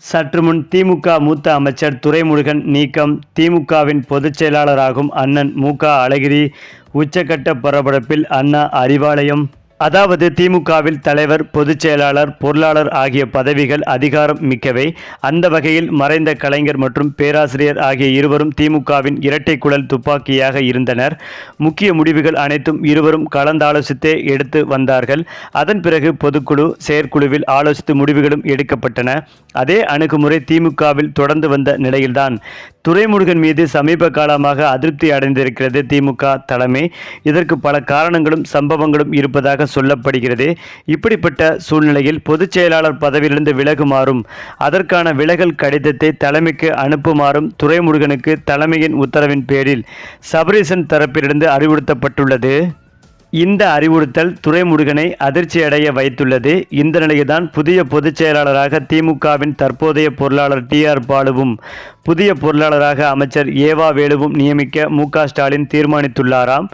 சற்று முன் திமுக மூத்த அமைச்சர் துரைமுருகன் நீக்கம், திமுகவின் பொதுச் செயலாளராகும் அண்ணன் மு.க. அழகிரி உச்சகட்ட பரபரப்பில் அண்ணா அறிவாலயம். அதாவது திமுகவில் தலைவர், பொதுச் செயலாளர், பொருளாளர் ஆகிய பதவிகள் அதிகாரம் மிக்கவை. அந்த வகையில் மறைந்த கலைஞர் மற்றும் பேராசிரியர் ஆகிய இருவரும் திமுகவின் இரட்டை குழல் துப்பாக்கியாக இருந்தனர். முக்கிய முடிவுகள் அனைத்தும் இருவரும் கலந்தாலோசித்தே எடுத்து வந்தார்கள். அதன் பிறகு பொதுக்குழு, செயற்குழுவில் ஆலோசித்து முடிவுகளும் எடுக்கப்பட்டன. அதே அணுகுமுறை திமுகவில் தொடர்ந்து வந்த நிலையில்தான் துரைமுருகன் மீது சமீப காலமாக அதிருப்தி அடைந்திருக்கிறது திமுக தலைமை. இதற்கு பல காரணங்களும் சம்பவங்களும் இருப்பதாக சொல்லப்படுகிறது. இப்படிப்பட்ட சூழ்நிலையில் பொதுச் செயலாளர் பதவியிலிருந்து விலகுமாறும், அதற்கான விலகல் கடிதத்தை தலைமைக்கு அனுப்புமாறும் துரைமுருகனுக்கு தலைமையின் உத்தரவின் பேரில் சபரீசன் தரப்பிலிருந்து அறிவுறுத்தப்பட்டுள்ளது. இந்த அறிவுறுத்தல் துரைமுருகனை அதிர்ச்சியடைய வைத்துள்ளது. இந்த நிலையில்தான் புதிய பொதுச் செயலாளராக திமுகவின் தற்போதைய பொருளாளர் டி.ஆர். பாலுவும், புதிய பொருளாளராக அமைச்சர் ஏவா வேலுவும் நியமிக்க மு.க. ஸ்டாலின் தீர்மானித்துள்ளாராம்.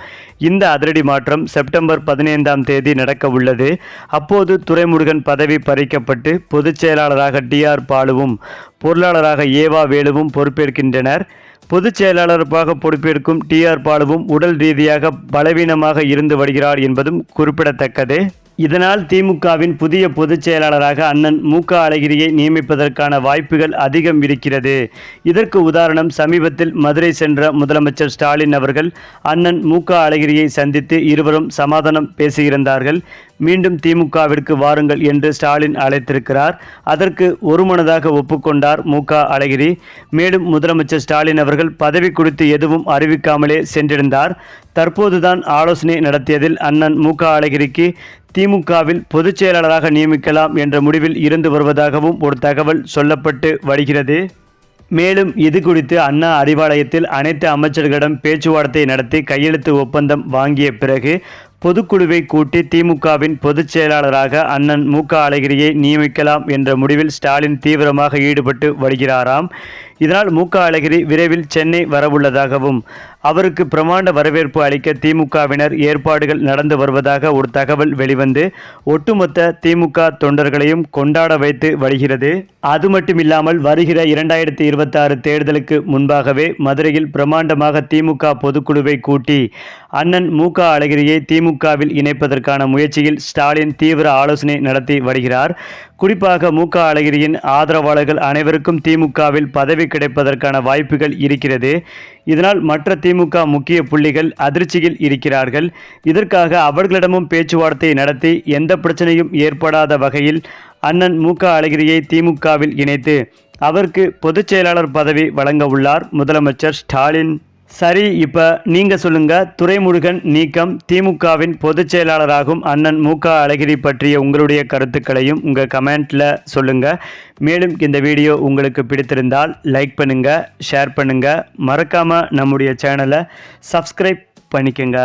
இந்த அதிரடி மாற்றம் செப்டம்பர் 15ஆம் தேதி நடக்க உள்ளது. அப்போது துரைமுருகன் பதவி பறிக்கப்பட்டு பொதுச் செயலாளராக டி.ஆர். பாலுவும், பொருளாளராக ஏவா வேலுவும் பொறுப்பேற்கின்றனர். பொதுச் செயலாளராக பொறுப்பேற்கும் டி.ஆர். பாலுவும் உடல் ரீதியாக பலவீனமாக இருந்து வருகிறார் என்பதும் குறிப்பிடத்தக்கது. இதனால் திமுகவின் புதிய பொதுச் செயலாளராக அண்ணன் மு.க. அழகிரியை நியமிப்பதற்கான வாய்ப்புகள் அதிகம் இருக்கிறது. இதற்கு உதாரணம், சமீபத்தில் மதுரை சென்ற முதலமைச்சர் ஸ்டாலின் அவர்கள் அண்ணன் மு.க. அழகிரியை சந்தித்து இருவரும் சமாதானம் பேசியிருந்தார்கள். மீண்டும் திமுகவிற்கு வாருங்கள் என்று ஸ்டாலின் அழைத்திருக்கிறார். அதற்கு ஒருமனதாக ஒப்புக்கொண்டார் மு.க. அழகிரி. மேலும் முதலமைச்சர் ஸ்டாலின் அவர்கள் பதவி குறித்து எதுவும் அறிவிக்காமலே சென்றிருந்தார். தற்போதுதான் ஆலோசனை நடத்தியதில் அண்ணன் மு.க. அழகிரிக்கு திமுகவில் பொதுச் செயலாளராக நியமிக்கலாம் என்ற முடிவில் இருந்து வருவதாகவும் ஒரு தகவல் சொல்லப்பட்டு வருகிறது. மேலும் இது குறித்து அண்ணா அறிவாலயத்தில் அனைத்து அமைச்சர்களிடம் பேச்சுவார்த்தை நடத்தி கையெழுத்து ஒப்பந்தம் வாங்கிய பிறகு பொதுக்குழுவை கூட்டி திமுகவின் பொதுச் செயலாளராக அண்ணன் மு.க. அழகிரியை நியமிக்கலாம் என்ற முடிவில் ஸ்டாலின் தீவிரமாக ஈடுபட்டு வருகிறாராம். இதனால் மு.க. அழகிரி விரைவில் சென்னை வரவுள்ளதாகவும், அவருக்கு பிரமாண்ட வரவேற்பு அளிக்க திமுகவினர் ஏற்பாடுகள் நடந்து வருவதாக ஒரு தகவல் வெளிவந்து ஒட்டுமொத்த திமுக தொண்டர்களையும் கொண்டாட வைத்து வருகிறது. அது மட்டுமில்லாமல் வருகிற 2026 தேர்தலுக்கு முன்பாகவே மதுரையில் பிரமாண்டமாக திமுக பொதுக்குழுவை கூட்டி அண்ணன் மு.க. அழகிரியை திமுகவில் இணைப்பதற்கான முயற்சியில் ஸ்டாலின் தீவிர ஆலோசனை நடத்தி வருகிறார். குறிப்பாக மு.க. அழகிரியின் ஆதரவாளர்கள் அனைவருக்கும் திமுகவில் பதவி கிடைப்பதற்கான வாய்ப்புகள் இருக்கிறது. இதனால் மற்ற திமுக முக்கிய புள்ளிகள் அதிர்ச்சியில் இருக்கிறார்கள். இதற்காக அவர்களிடமும் பேச்சுவார்த்தை நடத்தி எந்த பிரச்சனையும் ஏற்படாத வகையில் அண்ணன் மு.க. அழகிரியை திமுகவில் இணைத்து அவருக்கு பொதுச் செயலாளர் பதவி வழங்க உள்ளார் முதலமைச்சர் ஸ்டாலின். சரி, இப்போ நீங்கள் சொல்லுங்க, துரைமுருகன் நீக்கம், திமுகவின் பொதுச் செயலாளராகும் அண்ணன் மு.க. அழகிரி பற்றிய உங்களுடைய கருத்துக்களையும் உங்கள் கமெண்ட்டில் சொல்லுங்கள். மேலும் இந்த வீடியோ உங்களுக்கு பிடித்திருந்தால் லைக் பண்ணுங்கள், ஷேர் பண்ணுங்கள், மறக்காமல் நம்முடைய சேனலை சப்ஸ்கிரைப் பண்ணிக்கோங்க.